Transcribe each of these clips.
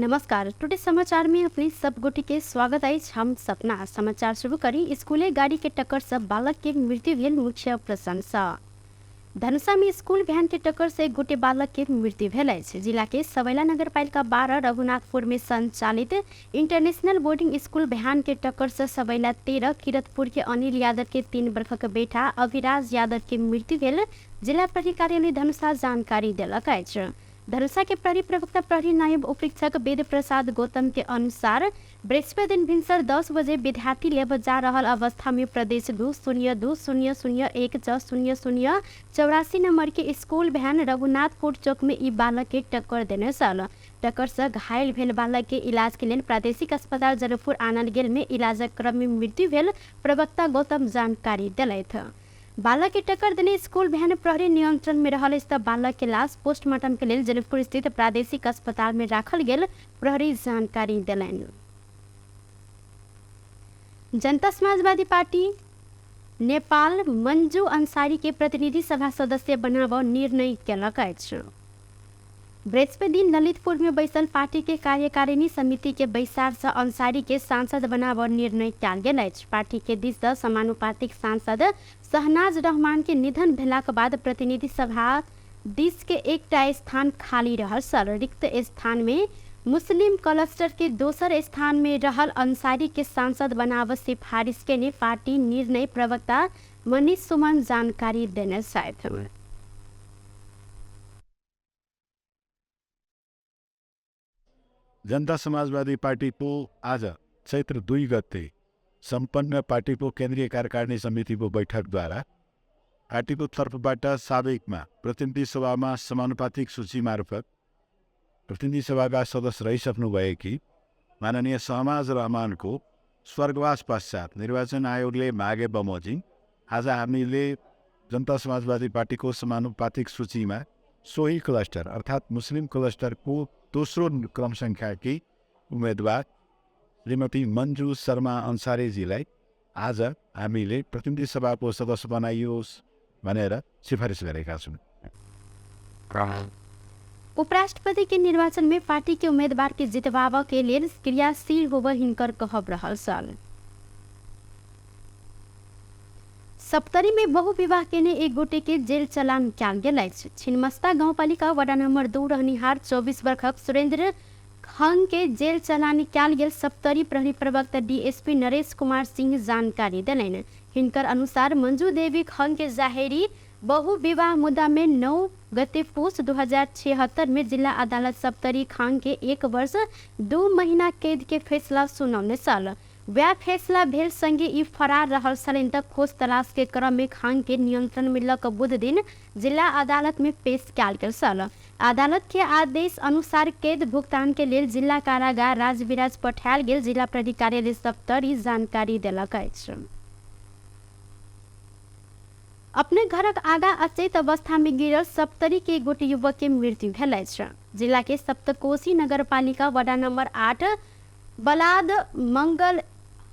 नमस्कार। टुडे समाचार में अपने सब गोटी के स्वागत है। हम सपना समाचार शुरू करी। स्कूले गाड़ी के टक्कर से बालक के मृत्यु भेल, मुख्य प्रशंसा। धनुषा में स्कूल वैन के टक्कर से एक गोटे बालक के मृत्यु भेल अछि। जिला के सवैला नगरपालिका 12 रघुनाथपुर में संचालित इंटरनेशनल बोर्डिंग स्कूल वैन के टक्कर से सवैला 13 किरतपुर के अनिल यादव के 3 वर्षक बेटा अभिराज यादव के मृत्यु भेल, जिला प्रहरी कार्यालय धनुषा जानकारी देलक अछि। धनुषा के प्रहरी प्रवक्ता प्रहरी नायब उपरीक्षक वेद प्रसाद गौतम के अनुसार बृहस्पति दिन भिनसर 10 बजे विद्यार्थी लेब जा रहल अवस्था में प्रदेश 2-0-2-0-0-1-0-0-84 नंबर के स्कूल वैन रघुनाथपुर चौक में ई बालक के टक्कर देने सल। टक्कर से घायल भेल बालक के इलाज के लिए प्रादेशिक अस्पताल जनकपुर आनल गेल में इलाजक क्रम में मृत्यु भेल, प्रवक्ता गौतम जानकारी दिलैथ। बालक के टक्कर देने स्कूल वैन प्रहरी नियंत्रण में रहल स्थित बालक के लाश पोस्टमार्टम के लिए जनकपुर स्थित प्रादेशिक अस्पताल में राखल गेल, प्रहरी जानकारी दिलैन। जनता समाजवादी पार्टी नेपाल मंजू अंसारी के प्रतिनिधि सभा सदस्य बनाबऽ निर्णय केलक अछि। बृहस्पति दिन ललितपुर में बैसल पार्टी के कार्यकारिणी समिति के बैसार से अंसारी के सांसद बनाबऽ निर्णय कयल गेल अछि। पार्टी के दिस से समानुपातिक सांसद शहनाज रहमान के निधन भेलाक बाद प्रतिनिधि सभा दिस के एकटा स्थान खाली रहल सल। रिक्त स्थान में मुस्लिम क्लस्टर के दोसर स्थान में रहल अंसारी के सांसद बनाबऽ सिफारिश के ने पार्टी निर्णय प्रवक्ता मनीष सुमन जानकारी देने साथ। जनता समाजवादी पार्टी को आज चैत्र 2 गते संपन्न पार्टी को केंद्रीय कार्यकारिणी समिति को बैठक द्वारा पार्टी को तर्फबाट साबिकमा प्रतिनिधि सभा में समानुपातिक सूची मार्फत प्रतिनिधि सभा का सदस्य रहिसक्नु भएकी माननीय शहनाज रहमान को स्वर्गवास पश्चात निर्वाचन आयोगले मागे बमोजिम आज हामीले जनता समाजवादी पार्टी को समानुपातिक सूची में सोही क्लस्टर अर्थात मुस्लिम क्लस्टर को दोस्रो क्रम संख्या की उम्मेदवार श्रीमती मंजू शर्मा अंसारीजीलाई आज हामीले प्रतिनिधि सभाको सदस्य बनाइयोस् भनेर सिफारिस गरेका छौं। उपराष्ट्रपति के निर्वाचन में पार्टी के उम्मीदवार के जितवाबऽ के लिए क्रियाशील होबऽ हिनकर कहब रहल सल। सप्तरी में बहुविवाह केने एक गोटे के जेल चलान कयल गेल अछि। छिन्मस्ता गाउँपालिका वडा नंबर 2 रहनिहार 24 वर्षक सुरेंद्र खंग के जेल चलानी कयल गेल, सप्तरी प्रहरी प्रवक्ता डीएसपी नरेश कुमार सिंह जानकारी दिलैन। हिनकर अनुसार मंजू देवी खंग के जाहेरी बहुविवाह मुद्दा में 9 गते पुस 2076 में जिला अदालत सप्तरी खान के 1 वर्ष 2 महीना कैद के फैसला सुनौने सल। वह फैसला भेल संगे ई फरार रहल छलिन तक खोज तलाश के क्रम में खान के नियंत्रण में लक बुध दिन जिला अदालत में पेश कयल गेल सल। अदालत के आदेश अनुसार कैद भुगतान के लिए जिला कारागार राजविराज पठायल गेल, जिला प्रहरी कार्यालय सप्तरी जानकारी देलक अछि। अपने घरक आगा अचेत अवस्था में गिरल सप्तरी के गोटे युवक के मृत्यु भेल अछि। जिला के सप्तकोशी नगरपालिका वडा नंबर 8 बलाद मंगल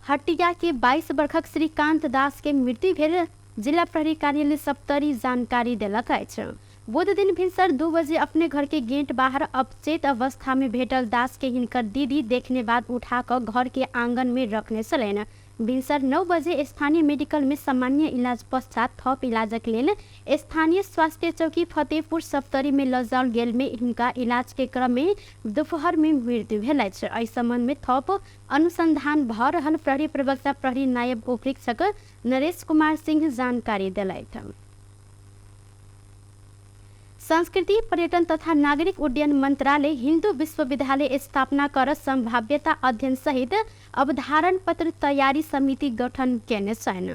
हटिया के 22 वर्षक श्रीकांत दास के मृत्यु भेल, जिला प्रहरी कार्यालय सप्तरी जानकारी देलक अछि। बुध दिन भिनसर 2 बजे अपने घर के गेट बाहर अचेत अवस्था में भेटल दास के हिनकर दीदी देखने बाद उठाकर घर के आंगन में रखने छलैन। भिनसर 9 बजे स्थानीय मेडिकल में सामान्य इलाज पश्चात थप इलाजक लेल स्थानीय स्वास्थ्य चौकी फतेहपुर सप्तरी में लजाओल गेल में हिनका इलाज के क्रम में दोपहर में मृत्यु भेल अछि। एहि संबंध में थप अनुसंधान भ रहल प्रहरी प्रवक्ता प्रहरी नायब उपरीक्षक नरेश कुमार सिंह जानकारी दिलैथ। संस्कृति पर्यटन तथा नागरिक उड्डयन मंत्रालय हिंदू विश्वविद्यालय स्थापना कर संभाव्यता अध्ययन सहित अवधारण पत्र तैयारी समिति गठन केने छन्।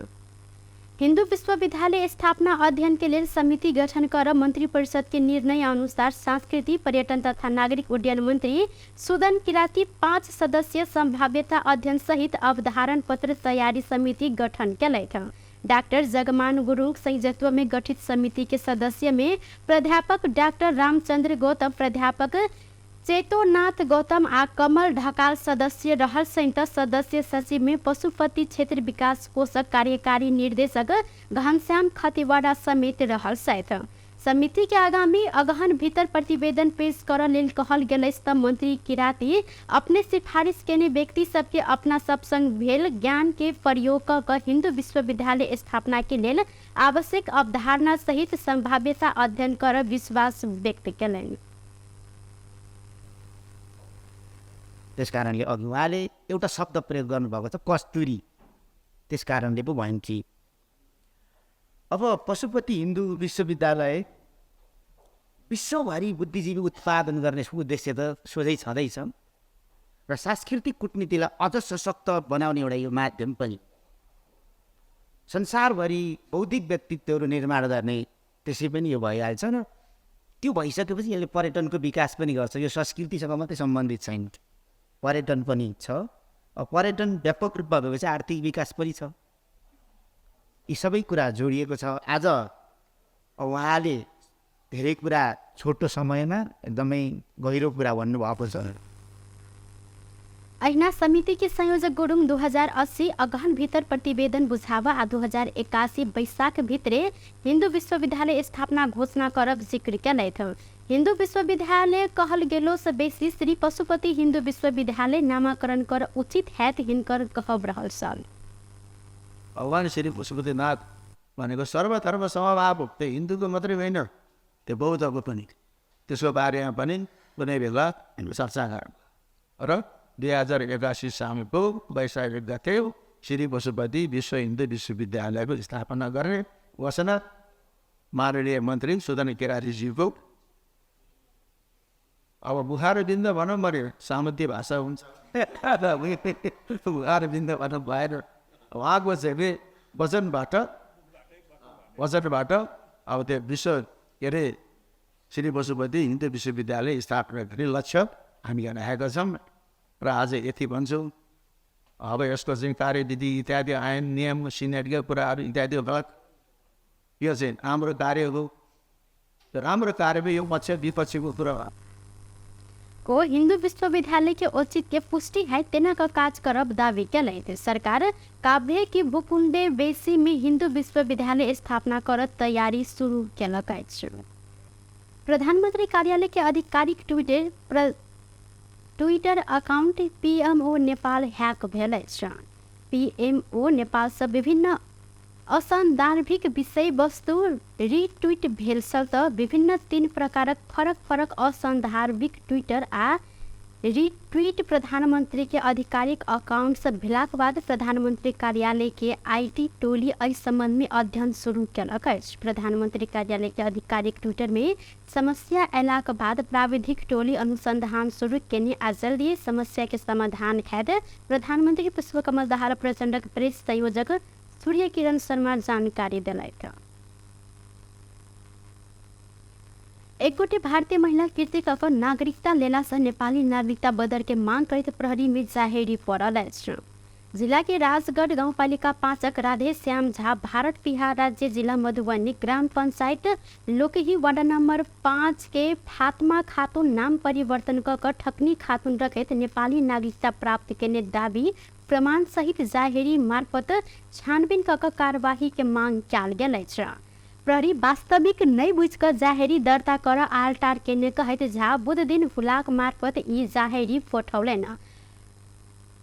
हिंदू विश्वविद्यालय स्थापना अध्ययन के लिए समिति गठन कर मंत्रिपरिषद के निर्णय अनुसार संस्कृति पर्यटन तथा नागरिक उड्डयन मंत्री सुदन किराती 5 सदस्यीय संभाव्यता अध्ययन सहित अवधारण पत्र तैयारी समिति गठन केलैथ। डॉक्टर जगमान गुरुङ संयोजकत्व में गठित समिति के सदस्य में प्राध्यापक डॉक्टर रामचंद्र गौतम, प्राध्यापक चेतोनाथ गौतम आ कमल ढकाल सदस्य रहल सहित सदस्य सचिव में पशुपति क्षेत्र विकास कोषक कार्यकारी निर्देशक घनश्याम खतिवड़ा समेत रहल सहित समिति के आगामी अगहन भीतर प्रतिवेदन पेश कर लेल कहल गेल त मंत्री किराती अपने सिफारिश केने व्यक्ति सबके अपना सब संग भेल ज्ञान के प्रयोग क हिंदू विश्वविद्यालय स्थापना के लेल आवश्यक अवधारणा सहित संभाव्यता अध्ययन कर विश्वास व्यक्त केलनि। त्यस कारणले अघि उहाँले एउटा शब्द प्रयोग गर्नुभएको छ कस्तुरी, त्यस कारणले पो भइन् कि अब पशुपति हिन्दू विश्वविद्यालय विश्वभरि बुद्धिजीवी उत्पादन गर्ने उद्देश्य त सोझै छँदैछ र सांस्कृतिक कूटनीतिलाई अझ सशक्त बनाउने एउटा यो माध्यम पनि, संसारभरि बौद्धिक व्यक्तित्वहरू निर्माण गर्ने त्यसै पनि यो भइहाल्छ र त्यो भइसकेपछि यसले पर्यटनको विकास पनि गर्छ। यो संस्कृतिसँग मात्रै सम्बन्धित छैन, पर्यटन पनि छ। पर्यटन व्यापक रूपमा भएपछि आर्थिक विकास पनि छ। यी सबै कुरा जोडिएको छ। आज उहाँले धेरै कुरा छोटो समयमा एकदमै गहिरो कुरा भन्नुभएको छ। ऐना समिति के संयोजक गुरुङ 2080 अगहन भीतर प्रतिवेदन बुझावा आ 2081 बैशाख भित्रे हिंदू विश्वविद्यालय स्थापना घोषणा करब जिक्र केले थे। हिंदू विश्वविद्यालय कहल गेलो से बेसी श्री पशुपति हिंदू विश्वविद्यालय नामाकरण कर उचित हैत हिनकर कहब रहल सल। भगवान श्री पशुपतिनाथ भनेको सर्वधर्म समभाव, त्यो हिन्दूको मात्रै होइन, त्यो बौद्धको पनि, त्यसको बारेमा पनि कुनै बेला चर्चा गरौँ। र 2081 सालको वैशाख गते श्री पशुपति विश्व हिन्दू विश्वविद्यालयको स्थापना गर्ने घोषणा माननीय मन्त्री सुदन केरारीज्यूको, अब बुहारबिन्द भनौँ मऱ्यो, सामन्ती भाषा हुन्छ, बुहारबिन्द भनौँ भएन। उहाँको चाहिँ वचनबाट अब त्यो विश्व के अरे श्री पशुपति हिन्दू विश्वविद्यालय स्थापना गर्ने लक्ष्य हामी राखेका छौँ र आज यति भन्छौँ। अब यसको चाहिँ कार्यविधि इत्यादि आयन नियम सिनेटका कुराहरू इत्यादि गलत, यो चाहिँ राम्रो कार्य हो। राम्रो कार्यमा यो पक्ष विपक्षीको कुरा को हिंदू विश्वविद्यालय के औचित्य पुष्टि है तेना का काज करब दावी केले थे। सरकार काव्य की भूकुंडे बेसी में हिंदू विश्वविद्यालय स्थापना कर तैयारी शुरू केलक अछि। प्रधानमंत्री कार्यालय के आधिकारिक Twitter account PMO Nepal hack भेल अछि। पीएमओ नेपाल से विभिन्न असंदर्भिक विषय वस्तु रिट्वीट भेल त विभिन्न 3 प्रकारक फरक असंदर्भिक ट्विटर आ रिट्वीट प्रधानमंत्री के आधिकारिक अकाउंट से भेलाक बाद प्रधानमंत्री कार्यालय के आईटी टोली एहि संबंध में अध्ययन शुरू केलक अछि। प्रधानमंत्री कार्यालय के आधिकारिक ट्विटर में समस्या अयलाक बाद प्राविधिक टोली अनुसंधान शुरू केने आ जल्दी समस्या के समाधान हेत प्रधानमंत्री पुष्पकमल दाहाल प्रचंडक प्रेस संयोजक सूर्य किरण शर्मा जानकारी दिलाए। एकगोटे भारतीय महिला कृतिक नागरिकता लेला से नेपाली नागरिकता बदर के मांग करते प्रहरी में जाहेरी पड़ल अछि। जिला के राजगढ़ गाउँपालिका 5 राधे श्याम झा भारत बिहार राज्य जिला मधुबनी ग्राम पंचायत लोकही वार्ड नंबर 5 के फातिमा खातून नाम परिवर्तन कर ठकनी खातून रखत नेपाली नागरिकता प्राप्त केने दावी प्रमाण सहित जाहेरी मार्फत छानबीन कक कार्यवाही के मांग कयल गेल अछि। प्रहरी वास्तविक नहीं बुझकर जाहेरी दर्ता कर आलटार केने कहत झा बुध दिन हुलाक मार्फत ई जाहेरी पठौलन।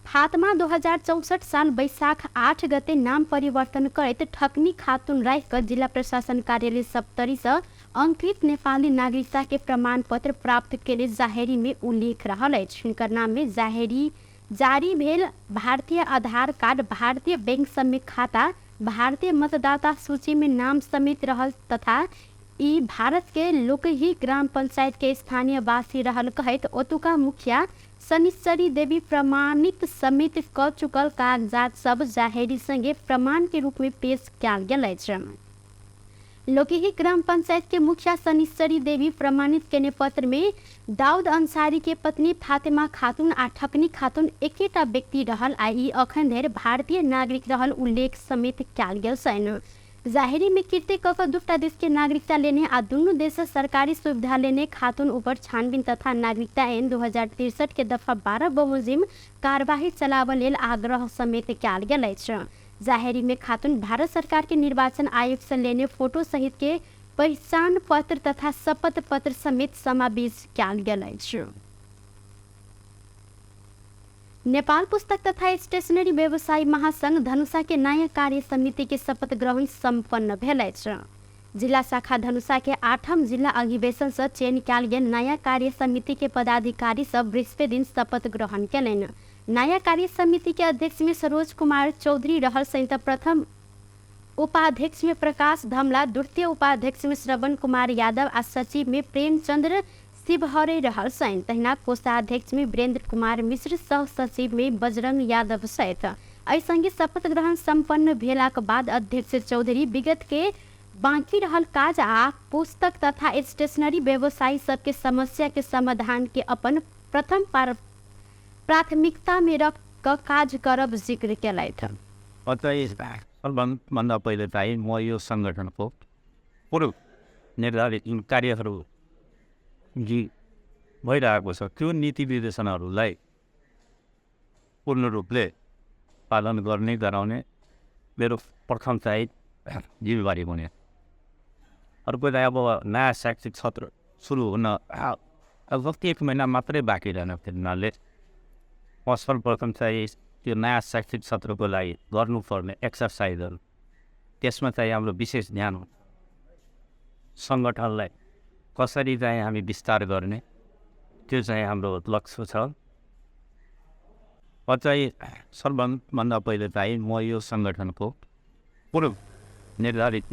फातिमा 2064 साल बैशाख 8 गते नाम परिवर्तन करत ठकनी खातून राख जिला प्रशासन कार्यालय सप्तरी से अंकित नेपाली नागरिकता के प्रमाण पत्र प्राप्त केले जाहेरी में उल्लेख रहल अछि। हुनकर नाम में जाहेरी जारी भेल भारतीय आधार कार्ड, भारतीय बैंक समेत खाता, भारतीय मतदाता सूची में नाम समेत रहल तथा ई भारत के लोकही ग्राम पंचायत के स्थानीय वासी रहल कहत ओतुका मुखिया शनिश्चरी देवी प्रमाणित समेत क चुकल कागजात सब जाहेरी संगे प्रमाण के रूप में पेश कयल गेल अछि। लोकही ग्राम पंचायत के मुखिया शनिश्चरी देवी प्रमाणित केने पत्र में दाऊद अंसारी के पत्नी फातिमा खातून आ ठकनी खातून एकेटा व्यक्ति रहल आ ई अखन धरि भारतीय नागरिक रहल उल्लेख समेत कयल गेल छैन। जाहेरी में कृत्य कक दूटा देश के नागरिकता लेने आ दुनू देश सरकारी सुविधा लेने खातून ऊपर छानबीन तथा नागरिकता ऐन 2063 के दफा 12 बमोजिम कार्यवाही चलाब लेल आग्रह समेत कयल गेल अछि। जाहेरी में खातून भारत सरकार के निर्वाचन आयोग से लेने फोटो सहित के पहिचान पत्र तथा शपथ पत्र समेत समावेश कयल गेल अछि। नेपाल पुस्तक तथा स्टेशनरी व्यवसायी महासंघ धनुषा के नया कार्य समिति के शपथ ग्रहण संपन्न भेल अछि। जिला शाखा धनुषा के 8म जिला अधिवेशन से चयन कयल गेल नया कार्य समिति के पदाधिकारी सब बृहस्पति दिन शपथ ग्रहण कयलनि। नया कार्य समिति के अध्यक्ष में सरोज कुमार चौधरी रहल सहित प्रथम उपाध्यक्ष में प्रकाश धमला, द्वितीय उपाध्यक्ष में श्रवण कुमार यादव आ सचिव में प्रेमचंद्र शिवहरे रहल सैन। तहिना कोषाध्यक्ष में वीरेंद्र कुमार मिश्र, सह सचिव में बजरंग यादव सहित। एहि संगे शपथ ग्रहण संपन्न भेलाक बाद अध्यक्ष चौधरी विगत के बाकी रहल काज आ पुस्तक तथा स्टेशनरी व्यवसायी सबके समस्या के समाधान के अपन प्रथम प्राथमिकता में रख क काज करब जिक्र केलथि। सबभन्दा पहिले चाहिँ म यो सङ्गठनको पूर्व निर्धारित जुन कार्यहरू भइरहेको छ त्यो नीति निर्देशनहरूलाई पूर्ण रूपले पालन गर्ने गराउने मेरो प्रथम चाहिँ जिम्मेवारी हुने। अर्को चाहिँ अब नयाँ शैक्षिक सत्र सुरु हुन अब कति 1 महिना मात्रै बाँकी रहन हुनाले म सर्वप्रथम चाहिँ त्यो नयाँ शैक्षिक सत्रको लागि गर्नुपर्ने एक्सर्साइजहरू त्यसमा चाहिँ हाम्रो विशेष ध्यान हुन्छ। सङ्गठनलाई कसरी चाहिँ हामी विस्तार गर्ने त्यो चाहिँ हाम्रो लक्ष्य छ। चाहिँ सबभन्दा पहिले चाहिँ म यो सङ्गठनको पूर्व निर्धारित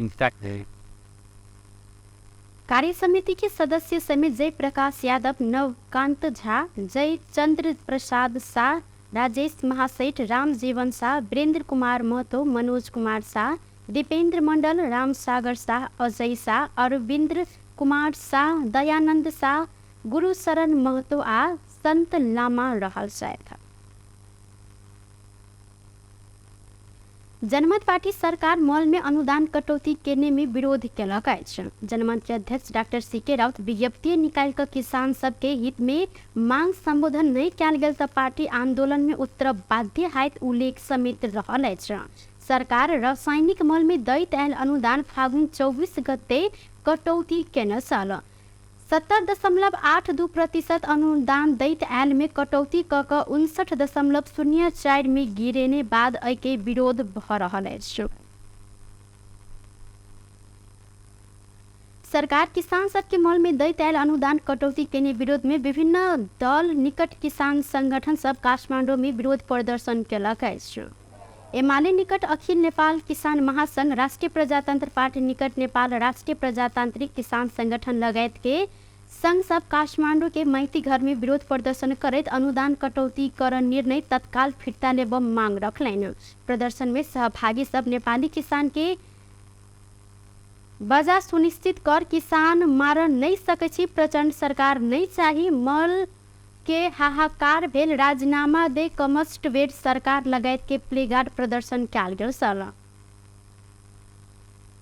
कार्य समिति के सदस्य समेत जय प्रकाश यादव, नवकांत झा, जय चंद्र प्रसाद शाह, राजेश महासेठ, राम जीवन शाह, वीरेंद्र कुमार महतो, मनोज कुमार शाह, दीपेंद्र मंडल, राम सागर शाह, अजय शाह, अरविंद्र कुमार शाह, दयानंद शाह, गुरु शरण महतो आ संत लामा रहल छथि। जनमत पार्टी सरकार मॉल में अनुदान कटौती करने में विरोध केलक अछि। जनमत के अध्यक्ष डॉक्टर सीके राउत विज्ञप्ति निकाल कर किसान सबके हित में मांग संबोधन नहीं कयल गेल त पार्टी आंदोलन में उतर बाध्य हैत उल्लेख समेत रहल अछि। सरकार रासायनिक मॉल में दैत आयल अनुदान फागुन 24 गते कटौती केने छल। 70.82% अनुदान दैत आयल में कटौती क 59.04 में गिरेने बाद एके विरोध भ रहल अछि। सरकार किसान सबके मॉल में दैत आयल अनुदान कटौती केने विरोध में विभिन्न दल निकट किसान संगठन सब काठमाडौँ में विरोध प्रदर्शन केलक अछि। एमाले निकट अखिल नेपाल किसान महासंघ, राष्ट्रिय प्रजातंत्र पार्टी निकट नेपाल राष्ट्रिय प्रजातांत्रिक किसान संगठन लगायत के संघ सब काठमाडौँ के मैती घर में विरोध प्रदर्शन करैत अनुदान कटौती कर निर्णय तत्काल फिर्ता लेब मांग रखलनि। प्रदर्शन में सहभागी सब नेपाली किसान के बजा सुनिश्चित कर किसान मार नहीं सकै छी, प्रचंड सरकार नहीं चाही, मल के हाहाकार भेल, राजीनामा दे, कमस्ट वेट सरकार लगायत के प्लेगार्ड प्रदर्शन कयल गेल छल।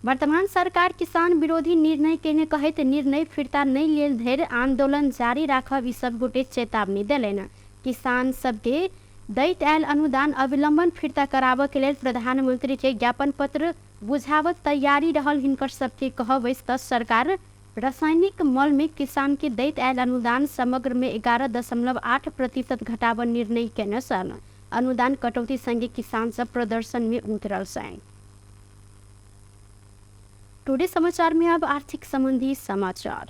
वर्तमान सरकार किसान विरोधी निर्णय केने कहैत निर्णय फिर्ता नहीं लेल धरि आंदोलन जारी राखब ई सब गोटे चेतावनी देलनि। किसान सबके दैत आयल अनुदान अविलंबन फिर्ता कराबऽ के लेल प्रधानमंत्री के ज्ञापन पत्र बुझावत तैयारी रहल हिनकर सबके कहब त सरकार रासायनिक मॉल में किसान के दैत आयल अनुदान समग्र में 11.8% घटाव निर्णय केने छल। अनुदान कटौती संगे किसान सब प्रदर्शन में उतरल छन्। टुडे समाचार में अब आर्थिक संबंधी समाचार।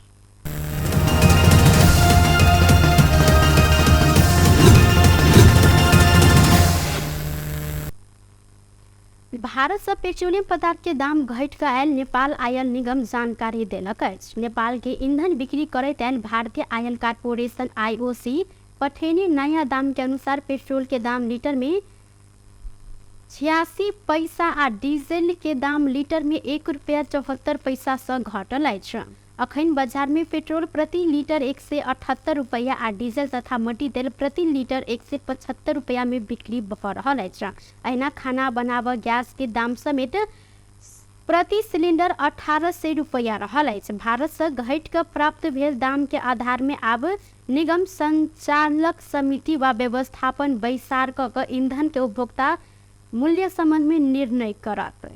भारत से पेट्रोलियम पदार्थ के दाम घट कर आयल नेपाल आयल निगम जानकारी देलक अछि। नेपाल के ईंधन बिक्री करैत आयल भारतीय आयल कारपोरेशन IOC पठेने नया दाम के अनुसार पेट्रोल के दाम लीटर में 86 पैसा आ डीजल के दाम लीटर में ₹1.74 से घटल अछि। अखन बाजार में पेट्रोल प्रति लीटर 178 रुपया आ डीजल तथा मट्टी तेल प्रति लीटर 175 रुपया में बिक्री भ रहल अछि। अहिना खाना बनाबऽ गैस के दाम समेत प्रति सिलेंडर 1800 रुपया रहल अछि। भारत से घट कर प्राप्त भेल दाम के आधार में आब निगम संचालक समिति व व्यवस्थापन बैसार क ईंधन के उपभोक्ता मूल्य संबंध में निर्णय करत।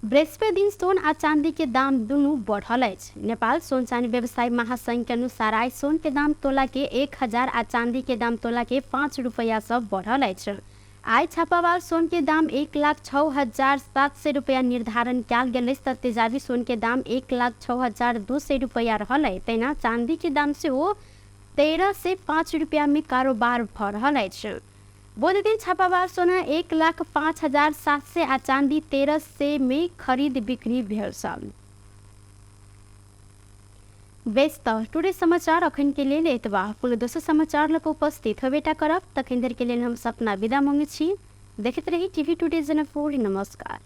बृहस्पति दिन सोन आ चांदी के दाम दुनू बढ़ल अछि। नेपाल सोन चांदी व्यवसायी महासंघ के अनुसार आइ सोन के दाम तोला के 1000 आ चांदी के दाम तोला के 5 रुपया सब बढ़ल अछि। आइ छापावार सोन के दाम 1,06,700 रुपया निर्धारण कयल गेल अछि तऽ तेजाबी सोन के दाम 1,06,200 रुपया रहल अछि। तहिना चांदी के दाम सेहो 13 से 5 रुपया में कारोबार भऽ रहल अछि। बुध दिन छापावार सोना 1,05,700 आ चांदी 1300 में खरीद बिक्री भेल छल। बेस तऽ टुडे समाचार अखन के लेल एतबा। पुनः दोसर समाचार लऽ उपस्थित होबेटा करब। तखन धरि के लेल हम सपना विदा मांगै छी। देखैत रही टीवी टुडे जनकपुर। नमस्कार।